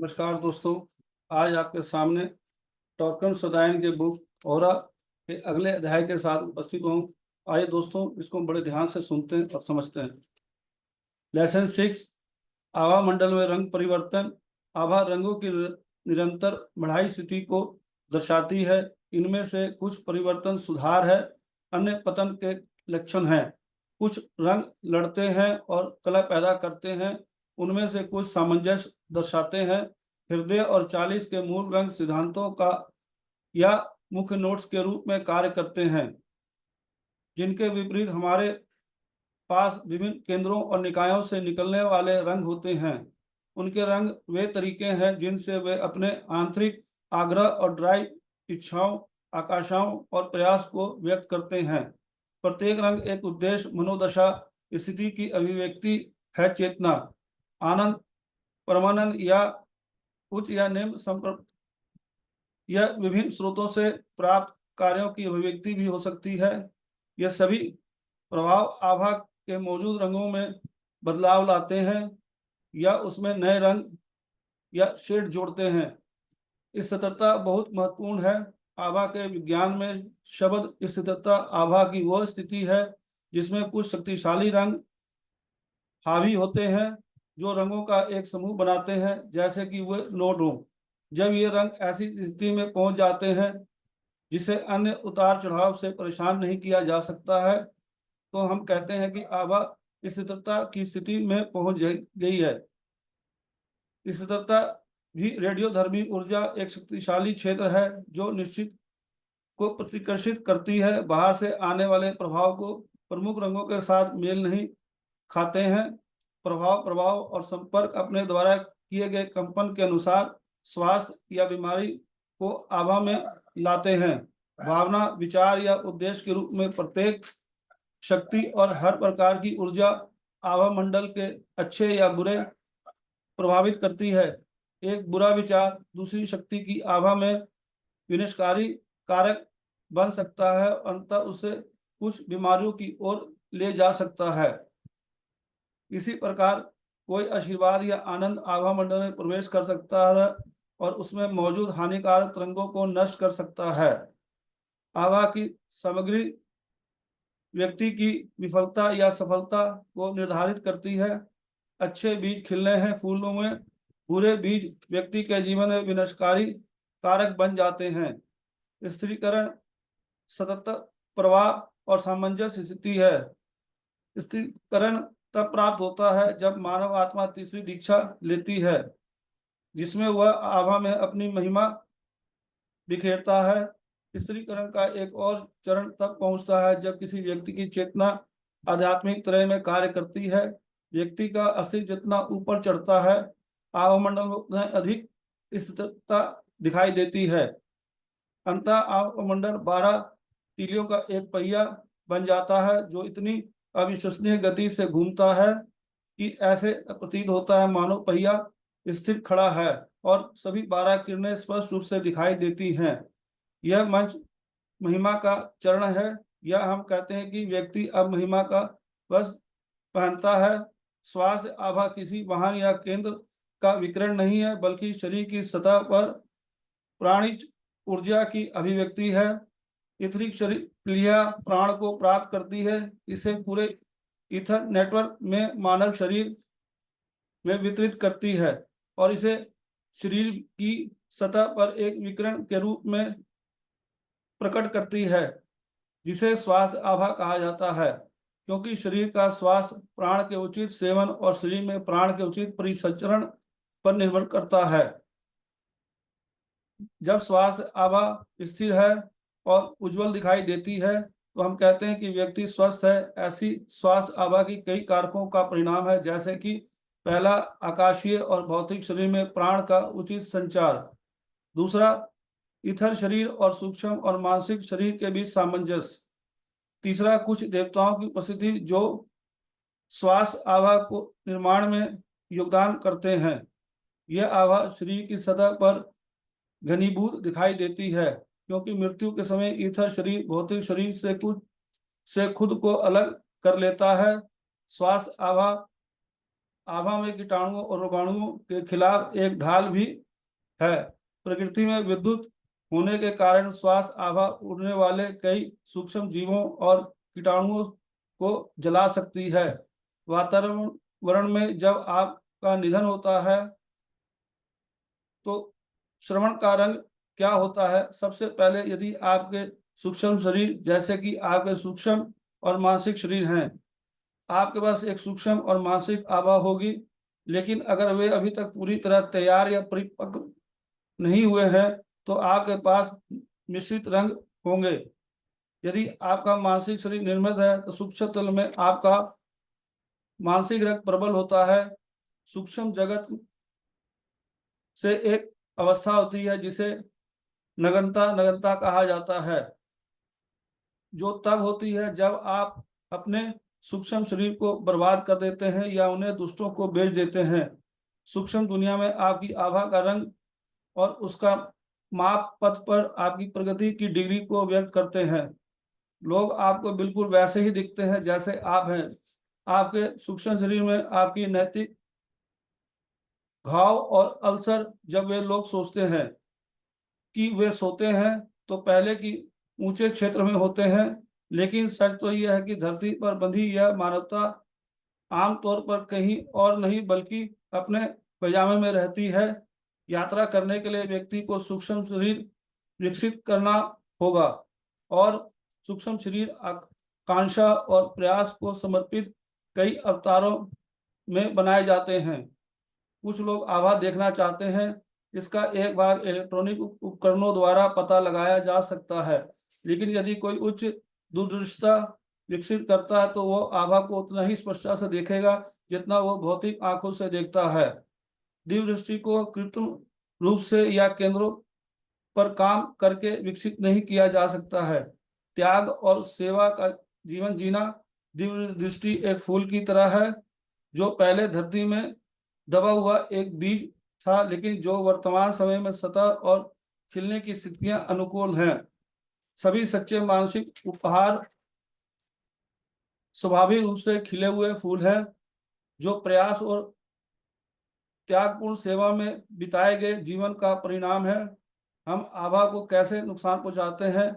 नमस्कार दोस्तों। आज आपके सामने टॉकन सदायन के बुक और के अगले अध्याय के साथ उपस्थित हूँ। आइए दोस्तों, इसको बड़े ध्यान से सुनते हैं और समझते हैं। लेसन 6, आभा मंडल में रंग परिवर्तन। आभा रंगों की निरंतर बढ़ाई स्थिति को दर्शाती है। इनमें से कुछ परिवर्तन सुधार है, अन्य पतन के लक्षण हैं। कुछ रंग लड़ते हैं और कला पैदा करते हैं, उनमें से कुछ सामंजस्य दर्शाते हैं। हृदय और 40 के मूल रंग सिद्धांतों का या मुख्य नोट्स के रूप में कार्य करते हैं, जिनके विपरीत हमारे पास विभिन्न केंद्रों और निकायों से निकलने वाले रंग होते हैं। उनके रंग वे तरीके हैं जिनसे वे अपने आंतरिक आग्रह और ड्राइव, इच्छाओं, आकांक्षाओं और प्रयास को व्यक्त करते हैं। प्रत्येक रंग एक उद्देश्य, मनोदशा, स्थिति की अभिव्यक्ति है। चेतना, आनंद, परमानंद या उच्च या निम्न संपर्क, यह विभिन्न स्रोतों से प्राप्त कार्यों की अभिव्यक्ति भी हो सकती है। यह सभी प्रभाव आभा के मौजूद रंगों में बदलाव लाते हैं या उसमें नए रंग या शेड जोड़ते हैं। स्थिरता बहुत महत्वपूर्ण है। आभा के विज्ञान में शब्द स्थिरता आभा की वह स्थिति है जिसमें कुछ शक्तिशाली रंग हावी होते हैं जो रंगों का एक समूह बनाते हैं, जैसे कि वे नोड हों। जब ये रंग ऐसी स्थिति में पहुंच जाते हैं जिसे अन्य उतार चढ़ाव से परेशान नहीं किया जा सकता है, तो हम कहते हैं कि आभा स्थिरता की स्थिति में पहुंच गई है। स्थिरता भी रेडियोधर्मी ऊर्जा एक शक्तिशाली क्षेत्र है जो निश्चित को प्रतिकर्षित करती है। बाहर से आने वाले प्रभाव को प्रमुख रंगों के साथ मेल नहीं खाते हैं। प्रभाव और संपर्क अपने द्वारा किए गए कंपन के अनुसार स्वास्थ्य या बीमारी को आभा में लाते हैं। भावना, विचार या उद्देश्य के रूप में प्रत्येक शक्ति और हर प्रकार की ऊर्जा आभा मंडल के अच्छे या बुरे प्रभावित करती है। एक बुरा विचार दूसरी शक्ति की आभा में विनाशकारी कारक बन सकता है, अंततः उसे कुछ बीमारियों की ओर ले जा सकता है। इसी प्रकार कोई आशीर्वाद या आनंद आभा मंडल में प्रवेश कर सकता है और उसमें मौजूद हानिकारक तरंगों को नष्ट कर सकता है। आभा की सामग्री व्यक्ति की विफलता या सफलता को निर्धारित करती है। अच्छे बीज खिलने हैं फूलों में, बुरे बीज व्यक्ति के जीवन में विनाशकारी कारक बन जाते हैं। स्थिरीकरण सतत प्रवाह और सामंजस्य स्थिति है। स्थिरीकरण तब प्राप्त होता है जब मानव आत्मा तीसरी दीक्षा लेती है, जिसमें वह आभा में अपनी महिमा बिखेरता है। स्थिरीकरण का एक और चरण तब पहुंचता है जब किसी व्यक्ति की चेतना आध्यात्मिक तरह में कार्य करती है। व्यक्ति का अस्तित्व जितना ऊपर चढ़ता है, आभा मंडल में उतना अधिक स्थिरता दिखाई देती है। अंततः आभा मंडल 12 तीलियों का एक पहिया बन जाता है जो इतनी अविश्वसनीय गति से घूमता है कि ऐसे प्रतीत होता है मानो पहिया स्थिर खड़ा है और सभी 12 किरणें स्पष्ट रूप से दिखाई देती हैं। यह मंच महिमा का चरण है, या हम कहते हैं कि व्यक्ति अब महिमा का वस्त्र पहनता है। श्वास आभा किसी वाहन या केंद्र का विकिरण नहीं है, बल्कि शरीर की सतह पर प्राणिज ऊर्जा की अभिव्यक्ति है। इथरिक शरीर प्लिया प्राण को प्राप्त करती है। इसे पूरे ईथर नेटवर्क में मानव शरीर में वितरित करती है और इसे शरीर की सतह पर एक विकिरण के रूप में प्रकट करती है, जिसे श्वास आभा कहा जाता है। क्योंकि शरीर का श्वास प्राण के उचित सेवन और शरीर में प्राण के उचित परिसंचरण पर निर्भर करता है। जब श्वास आभा स्थिर है और उज्जवल दिखाई देती है, तो हम कहते हैं कि व्यक्ति स्वस्थ है। ऐसी श्वास आभा की कई कारकों का परिणाम है, जैसे कि पहला, आकाशीय और भौतिक शरीर में प्राण का उचित संचार। दूसरा, इथर शरीर और सूक्ष्म और मानसिक शरीर के बीच सामंजस्य। तीसरा, कुछ देवताओं की उपस्थिति जो श्वास आभा को निर्माण में योगदान करते हैं। यह आभा शरीर की सतह पर घनीभूत दिखाई देती है, क्योंकि मृत्यु के समय ईथर शरीर भौतिक शरीर से खुद को अलग कर लेता है। श्वास आभा आभा में कीटाणुओं और रोगाणुओं के खिलाफ एक ढाल भी है। प्रकृति में विद्युत होने के कारण श्वास आभा उड़ने वाले कई सूक्ष्म जीवों और कीटाणुओं को जला सकती है। वातावरण में जब आग का निधन होता है तो श्रवण का रंग क्या होता है? सबसे पहले यदि आपके सूक्ष्म शरीर जैसे कि आपके सूक्ष्म और मानसिक शरीर हैं, आपके पास एक सूक्ष्म और मानसिक आभा होगी, लेकिन अगर वे अभी तक पूरी तरह तैयार या परिपक्व नहीं हुए हैं तो आपके पास मिश्रित रंग होंगे। यदि आपका मानसिक शरीर निर्मित है तो सूक्ष्म तल में आपका मानसिक रंग प्रबल होता है। सूक्ष्म जगत से एक अवस्था होती है जिसे नगनता नगनता कहा जाता है, जो तब होती है जब आप अपने सूक्ष्म शरीर को बर्बाद कर देते हैं या उन्हें दुष्टों को बेच देते हैं। सूक्ष्म दुनिया में आपकी आभा का रंग और उसका माप पथ पर आपकी प्रगति की डिग्री को व्यक्त करते हैं। लोग आपको बिल्कुल वैसे ही दिखते हैं जैसे आप हैं। आपके सूक्ष्म शरीर में आपकी नैतिक घाव और अल्सर, जब वे लोग सोचते हैं कि वे सोते हैं तो पहले की ऊंचे क्षेत्र में होते हैं, लेकिन सच तो यह है कि धरती पर बंधी यह मानवता आमतौर पर कहीं और नहीं बल्कि अपने पैजामे में रहती है। यात्रा करने के लिए व्यक्ति को सूक्ष्म शरीर विकसित करना होगा और सूक्ष्म शरीर आकांक्षा और प्रयास को समर्पित कई अवतारों में बनाए जाते हैं। कुछ लोग आभा देखना चाहते हैं। इसका एक भाग इलेक्ट्रॉनिक उपकरणों द्वारा पता लगाया जा सकता है, लेकिन यदि कोई उच्च दूरदर्शिता विकसित करता है तो वो आभा को उतना ही स्पष्टता से देखेगा जितना वो भौतिक आंखों से देखता है। दिव्य दृष्टि को कृत्रिम रूप से या केंद्रों पर काम करके विकसित नहीं किया जा सकता है। त्याग और सेवा का जीवन जीना। दिव्य दृष्टि एक फूल की तरह है जो पहले धरती में दबा हुआ एक बीज था, लेकिन जो वर्तमान समय में सतह और खिलने की स्थितियां अनुकूल हैं। सभी सच्चे मानसिक उपहार स्वाभाविक रूप से खिले हुए फूल हैं जो प्रयास और त्यागपूर्ण सेवा में बिताए गए जीवन का परिणाम है। हम आभा को कैसे नुकसान पहुंचाते हैं?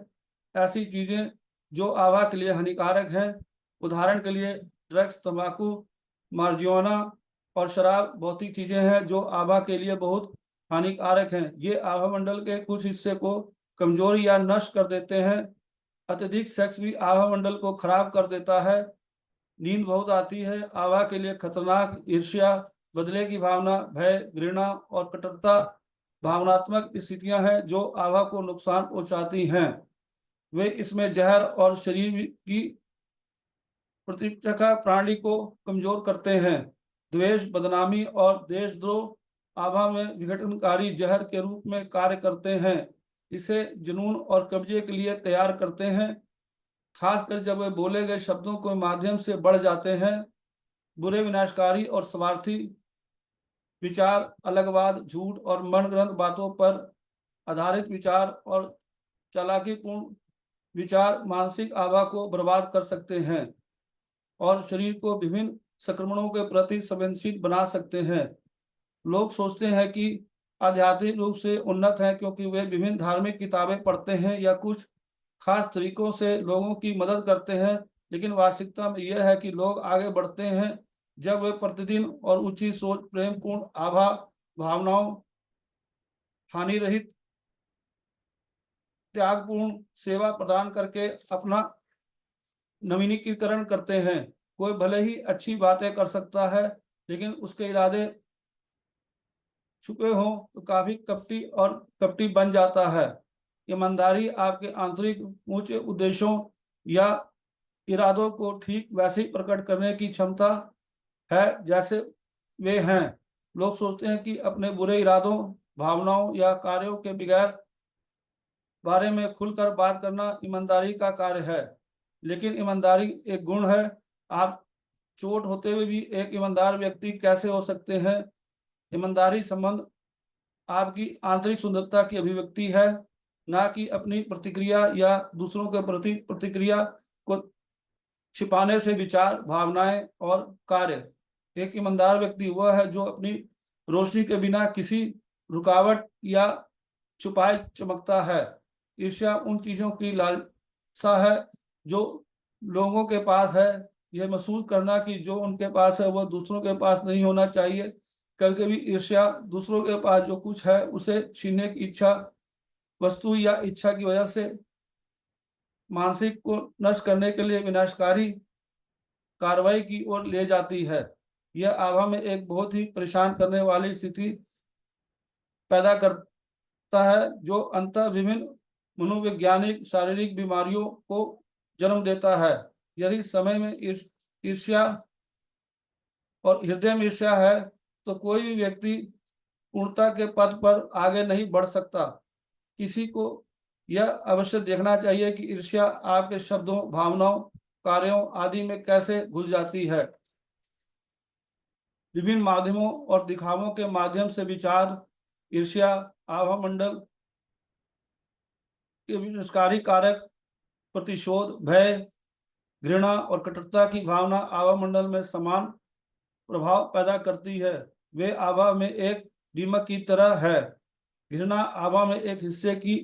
ऐसी चीजें जो आभा के लिए हानिकारक हैं, उदाहरण के लिए ड्रग्स, तंबाकू, मार्जुआना और शराब भौतिक चीजें हैं जो आभा के लिए बहुत हानिकारक हैं। ये आभा मंडल के कुछ हिस्से को कमजोर या नष्ट कर देते हैं। अत्यधिक सेक्स भी आभा मंडल को खराब कर देता है। नींद बहुत आती है। आभा के लिए खतरनाक ईर्ष्या, बदले की भावना, भय, घृणा और कट्टरता भावनात्मक स्थितियां हैं जो आभा को नुकसान पहुंचाती हैं। वे इसमें जहर और शरीर की प्रतिरक्षा प्रणाली को कमजोर करते हैं। द्वेष, बदनामी और देशद्रोह आभा में विघटनकारी जहर के रूप में कार्य करते हैं। इसे जुनून और कब्जे के लिए तैयार करते हैं, खासकर जब वे बोले गए शब्दों के माध्यम से बढ़ जाते हैं। बुरे, विनाशकारी और स्वार्थी विचार, अलगवाद, झूठ और मनगढ़ंत बातों पर आधारित विचार और चालाकीपूर्ण विचार मानसिक आभा को बर्बाद कर सकते हैं और शरीर को विभिन्न संक्रमणों के प्रति संवेदनशील बना सकते हैं। लोग सोचते हैं कि आध्यात्मिक रूप से उन्नत हैं क्योंकि वे विभिन्न धार्मिक किताबें पढ़ते हैं या कुछ खास तरीकों से लोगों की मदद करते हैं, लेकिन वास्तविकता में यह है कि लोग आगे बढ़ते हैं जब वे प्रतिदिन और ऊंची सोच, प्रेमपूर्ण आभा भावनाओं, हानि रहित त्यागपूर्ण सेवा प्रदान करके अपना नवीनीकरण करते हैं। कोई भले ही अच्छी बातें कर सकता है, लेकिन उसके इरादे छुपे हों तो काफी कपटी और कपटी बन जाता है। ईमानदारी आपके आंतरिक ऊंचे उद्देश्यों या इरादों को ठीक वैसे ही प्रकट करने की क्षमता है जैसे वे हैं। लोग सोचते हैं कि अपने बुरे इरादों, भावनाओं या कार्यों के बगैर बारे में खुलकर बात करना ईमानदारी का कार्य है, लेकिन ईमानदारी एक गुण है। आप चोट होते हुए भी एक ईमानदार व्यक्ति कैसे हो सकते हैं? ईमानदारी संबंध आपकी आंतरिक सुंदरता की अभिव्यक्ति है, ना कि अपनी प्रतिक्रिया या दूसरों के प्रति प्रतिक्रिया को छिपाने से विचार, भावनाएं और कार्य। एक ईमानदार व्यक्ति वह है जो अपनी रोशनी के बिना किसी रुकावट या छुपाए चमकता है। ईर्ष्या उन चीजों की लालसा है जो लोगों के पास है। यह महसूस करना कि जो उनके पास है वह दूसरों के पास नहीं होना चाहिए। कभी कभी ईर्ष्या दूसरों के पास जो कुछ है उसे छीनने की इच्छा, वस्तु या इच्छा की वजह से मानसिक को नष्ट करने के लिए विनाशकारी कार्रवाई की ओर ले जाती है। यह आभा में एक बहुत ही परेशान करने वाली स्थिति पैदा करता है जो अंततः विभिन्न मनोवैज्ञानिक शारीरिक बीमारियों को जन्म देता है। यदि समय में ईर्ष्या और हृदय में ईर्ष्या है तो कोई भी व्यक्ति पूर्णता के पद पर आगे नहीं बढ़ सकता। किसी को यह अवश्य देखना चाहिए कि ईर्ष्या आपके शब्दों, भावनाओं, कार्यों आदि में कैसे घुस जाती है। विभिन्न माध्यमों और दिखावों के माध्यम से विचार, ईर्ष्या, आभा मंडल के विनाशकारी कारक, प्रतिशोध, भय, घृणा और कटुता की भावना आभा मंडल में समान प्रभाव पैदा करती है। वे आभा में एक दीमक की तरह है। घृणा आभा में एक हिस्से की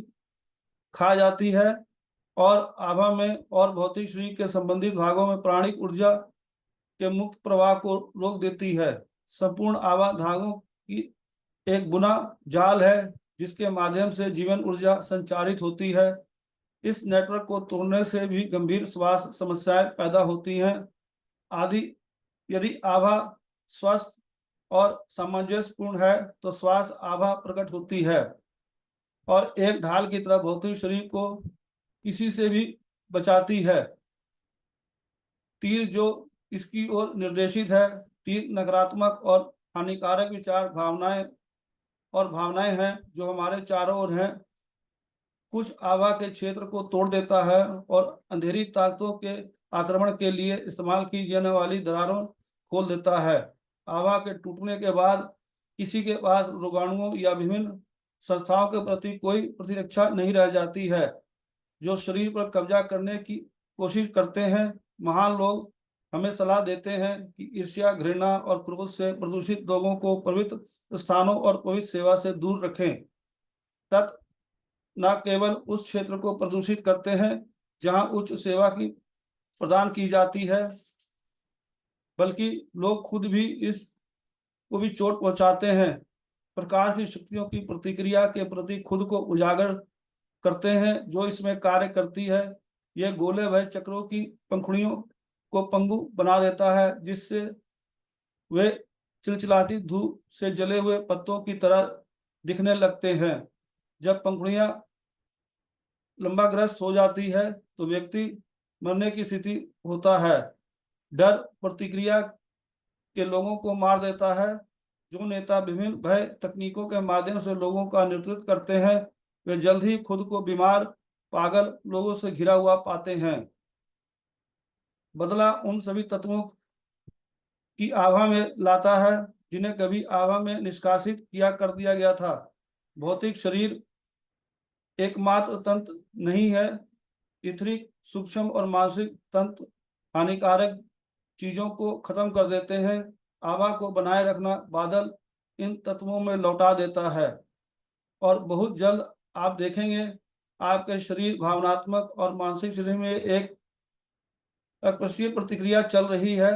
खा जाती है और आभा में और भौतिक शरीर के संबंधित भागों में प्राणिक ऊर्जा के मुक्त प्रवाह को रोक देती है। संपूर्ण आभा धागों की एक बुना जाल है जिसके माध्यम से जीवन ऊर्जा संचारित होती है। इस नेटवर्क को तोड़ने से भी गंभीर स्वास्थ्य समस्याएं पैदा होती हैं। आदि यदि आभा स्वस्थ और सामंजस्यपूर्ण है तो स्वास्थ्य आभा प्रकट होती है और एक ढाल की तरह भौतिक शरीर को किसी से भी बचाती है। तीर जो इसकी ओर निर्देशित है, तीर नकारात्मक और हानिकारक विचार, भावनाएं हैं जो हमारे चारों ओर हैं। कुछ आभा के क्षेत्र को तोड़ देता है और अंधेरी ताकतों के आक्रमण के लिए इस्तेमाल की जाने वाली दरारों खोल देता है। आभा के टूटने के बाद किसी के पास रोगाणुओं या विभिन्न संस्थाओं के प्रति कोई प्रतिरक्षा नहीं रह जाती है जो शरीर पर कब्जा करने की कोशिश करते हैं। महान लोग हमें सलाह देते हैं कि ईर्ष्या, घृणा और क्रोध से प्रदूषित लोगों को पवित्र स्थानों और पवित्र सेवा से दूर रखें। तत् न केवल उस क्षेत्र को प्रदूषित करते हैं जहां उच्च सेवा की प्रदान की जाती है, बल्कि लोग खुद भी इस को भी चोट पहुंचाते हैं। प्रकाश की शक्तियों की प्रतिक्रिया के प्रति खुद को उजागर करते हैं जो इसमें कार्य करती है। यह गोले भय चक्रों की पंखुड़ियों को पंगु बना देता है जिससे वे चिलचिलाती धूप से जले हुए पत्तों की तरह दिखने लगते हैं। जब पंखुड़ियां लंबाग्रस्त हो जाती है तो व्यक्ति मरने की स्थिति होता है। डर प्रतिक्रिया के लोगों को मार देता है। जो नेता विभिन्न भय तकनीकों के माध्यम से लोगों का नेतृत्व करते हैं वे जल्द ही खुद को बीमार, पागल लोगों से घिरा हुआ पाते हैं। बदला उन सभी तत्वों की आभा में लाता है जिन्हें कभी आभा में निष्कासित किया कर दिया गया था। भौतिक शरीर एकमात्र तंत्र नहीं है। इथरिक, सूक्ष्म और मानसिक तंत्र हानिकारक चीजों को खत्म कर देते हैं। आभा को बनाए रखना बादल इन तत्वों में लौटा देता है और बहुत जल्द आप देखेंगे आपके शरीर, भावनात्मक और मानसिक शरीर में एक अकस्मात प्रतिक्रिया चल रही है।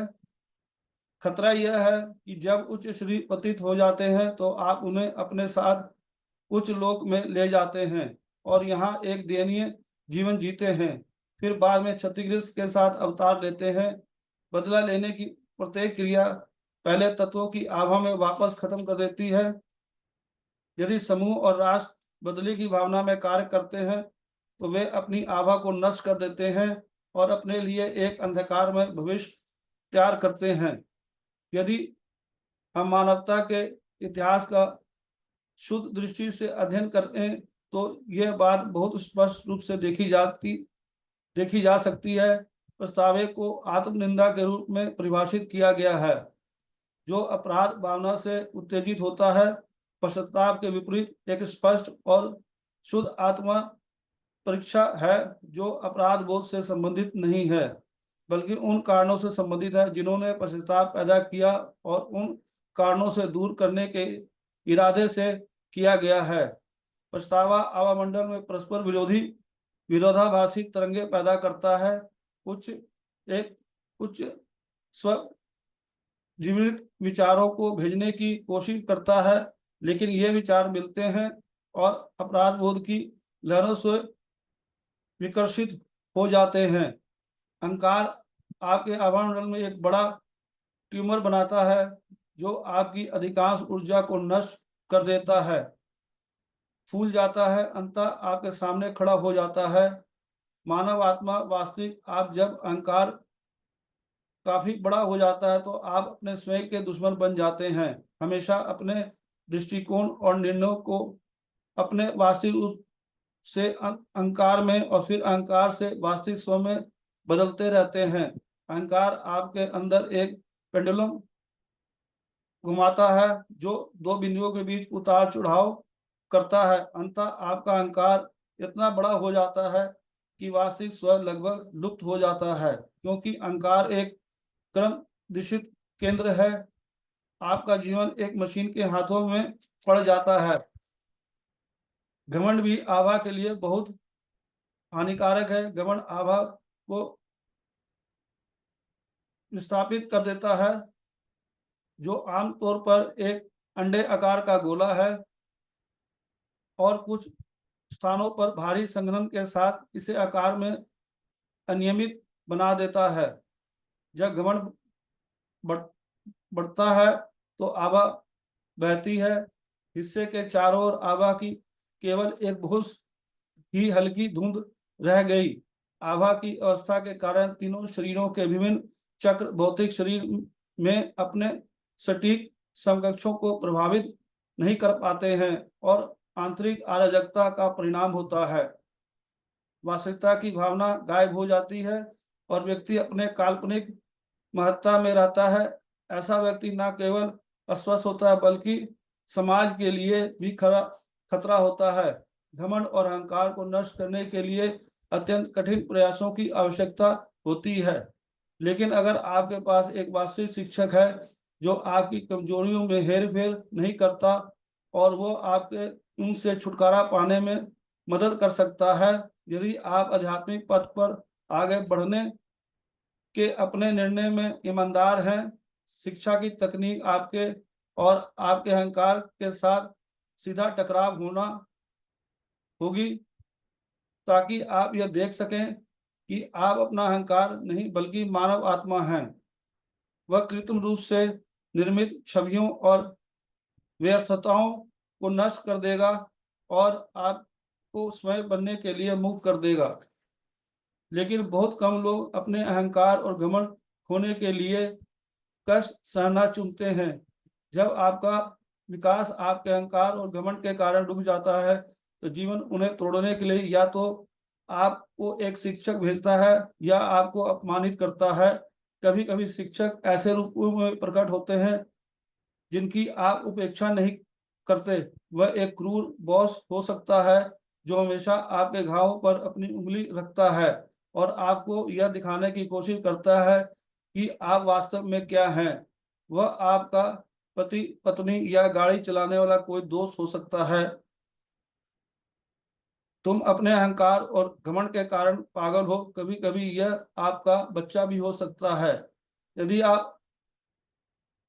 खतरा यह है कि जब उच्च शरीर पतित हो जाते हैं तो आप उन्हें अपने साथ उच्च लोक में ले जाते हैं और यहाँ एक दयनीय जीवन जीते हैं। फिर बाद में क्षतिग्रस्त के साथ अवतार लेते हैं। बदला लेने की प्रत्येक क्रिया पहले तत्वों की आभा में वापस खत्म कर देती है। यदि समूह और राष्ट्र बदले की भावना में कार्य करते हैं तो वे अपनी आभा को नष्ट कर देते हैं और अपने लिए एक अंधकार में भविष्य तैयार करते हैं। यदि हम मानवता के इतिहास का शुद्ध दृष्टि से अध्ययन करें तो यह बात बहुत स्पष्ट रूप से देखी जा सकती है। पछतावे को आत्मनिंदा के रूप में परिभाषित किया गया है जो अपराध भावना से उत्तेजित होता है। पश्चाताप के विपरीत एक स्पष्ट और शुद्ध आत्मा परीक्षा है जो अपराध बोध से संबंधित नहीं है। बल्कि उन कारणों से संबंधित है जिन्होंने पश्चाताप पैदा किया और उन कारणों से दूर करने के इरादे से किया गया है। पछतावा आवामंडल में परस्पर विरोधी विरोधाभासी तरंगे पैदा करता है। एक उच्च स्व जीवित विचारों को भेजने की कोशिश करता है, लेकिन ये विचार मिलते हैं और अपराध बोध की लहरों से विकर्षित हो जाते हैं। अहंकार आपके आवामंडल में एक बड़ा ट्यूमर बनाता है जो आपकी अधिकांश ऊर्जा को नष्ट कर देता है, फूल जाता है, अंततः आपके सामने खड़ा हो जाता है। मानव आत्मा वास्तविक आप जब अहंकार काफी बड़ा हो जाता है तो आप अपने स्वयं के दुश्मन बन जाते हैं। हमेशा अपने दृष्टिकोण और निर्णयों को अपने वास्तविक रूप से अहंकार में और फिर अहंकार से वास्तविक स्व में बदलते रहते हैं। अहंकार आपके अंदर एक पेंडुलम घुमाता है जो दो बिंदुओं के बीच उतार चढ़ाव करता है। अंततः आपका अहंकार इतना बड़ा हो जाता है कि वास्तविक स्व लगभग लुप्त हो जाता है, क्योंकि अहंकार एक क्रम निश्चित केंद्र है। आपका जीवन एक मशीन के हाथों में पड़ जाता है। घमंड भी आभा के लिए बहुत हानिकारक है। घमंड आभा को विस्थापित कर देता है, जो आमतौर पर एक अंडे आकार का गोला है और कुछ स्थानों पर भारी संघनन के साथ इसे आकार में अनियमित बना देता है। जब घमंड बढ़ता है तो आभा बहती है। हिस्से के चारों ओर आभा की केवल एक बहुत ही हल्की धुंध रह गई। आभा की अवस्था के कारण तीनों शरीरों के विभिन्न चक्र भौतिक शरीर में अपने सटीक समकक्षों को प्रभावित नहीं कर पाते हैं और आंतरिक अराजकता का परिणाम होता है। वास्तविकता की भावना गायब हो जाती है और व्यक्ति अपने काल्पनिक महत्ता में रहता है। ऐसा व्यक्ति न केवल अस्वस्थ होता है बल्कि समाज के लिए भी खतरा होता है। घमंड और अहंकार को नष्ट करने के लिए अत्यंत कठिन प्रयासों की आवश्यकता होती है, लेकिन अगर आपके पास एक वास्तविक शिक्षक है जो आपकी कमजोरियों में हेर फेर नहीं करता और वो आपके उनसे छुटकारा पाने में मदद कर सकता है, यदि आप आध्यात्मिक पथ पर आगे बढ़ने के अपने निर्णय में ईमानदार हैं, शिक्षा की तकनीक आपके और आपके अहंकार के साथ सीधा टकराव होना होगी, ताकि आप यह देख सकें कि आप अपना अहंकार नहीं बल्कि मानव आत्मा हैं। वह कृत्रिम रूप से निर्मित छवियों और व्यर्थताओं को नष्ट कर देगा और आपको स्वयं बनने के लिए मुक्त कर देगा। लेकिन बहुत कम लोग अपने अहंकार और घमंड होने के लिए कष्ट सहना चुनते हैं। जब आपका विकास आपके अहंकार और घमंड के कारण रुक जाता है तो जीवन उन्हें तोड़ने के लिए या तो आपको एक शिक्षक भेजता है या आपको अपमानित करता है। कभी कभी शिक्षक ऐसे रूपों में प्रकट होते हैं जिनकी आप उपेक्षा नहीं करते। वह एक क्रूर बॉस हो सकता है जो हमेशा आपके घावों पर अपनी उंगली रखता है और आपको यह दिखाने की कोशिश करता है कि आप वास्तव में क्या हैं। वह आपका पति पत्नी या गाड़ी चलाने वाला कोई दोस्त हो सकता है। तुम अपने अहंकार और घमंड के कारण पागल हो। कभी कभी यह आपका बच्चा भी हो सकता है। यदि आप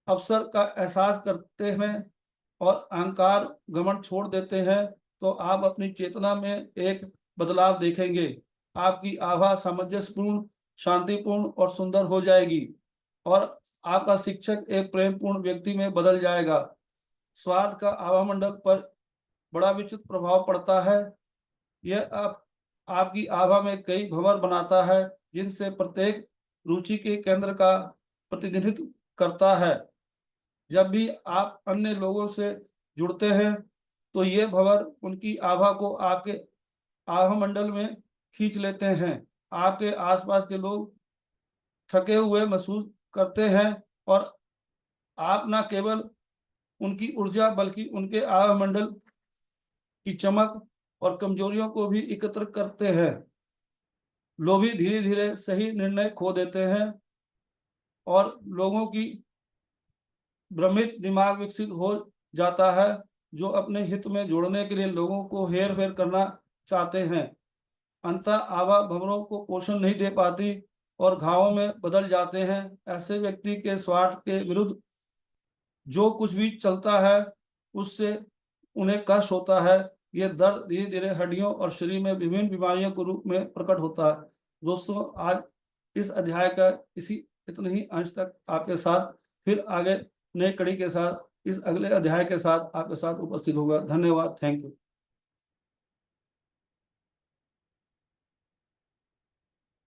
अवसर का एहसास करते हैं और अहंकार घमंड छोड़ देते हैं तो आप अपनी चेतना में एक बदलाव देखेंगे। आपकी आभा सामंजस्यपूर्ण, शांतिपूर्ण और सुंदर हो जाएगी और आपका शिक्षक एक प्रेमपूर्ण व्यक्ति में बदल जाएगा। स्वार्थ का आभामंडल पर बड़ा विचित्र प्रभाव पड़ता है। यह आपकी आभा में कई भंवर बनाता है जिनसे प्रत्येक रुचि के केंद्र का प्रतिनिधित्व करता है। जब भी आप अन्य लोगों से जुड़ते हैं तो ये भंवर उनकी आभा को आपके आभा मंडल में खींच लेते हैं। आपके आसपास के लोग थके हुए महसूस करते हैं और आप न केवल उनकी ऊर्जा बल्कि उनके आभा मंडल की चमक और कमजोरियों को भी एकत्र करते हैं। लोभी धीरे धीरे सही निर्णय खो देते हैं और लोगों की भ्रमित दिमाग विकसित हो जाता है, जो अपने हित में जोड़ने के लिए लोगों को हेर फेर करना चाहते हैं। अंतः आभा भंवरों को पोषण नहीं दे पाती और घावों में बदल जाते हैं। ऐसे व्यक्ति के स्वार्थ के विरुद्ध जो कुछ भी चलता है उससे उन्हें कष्ट होता है। ये दर्द धीरे धीरे हड्डियों और शरीर में विभिन्न बीमारियों के रूप में प्रकट होता है। दोस्तों, आज इस अध्याय का इतने ही अंश तक आपके साथ फिर आगे नई कड़ी के साथ इस अगले अध्याय के साथ आपके साथ उपस्थित होगा। धन्यवाद। Thank you.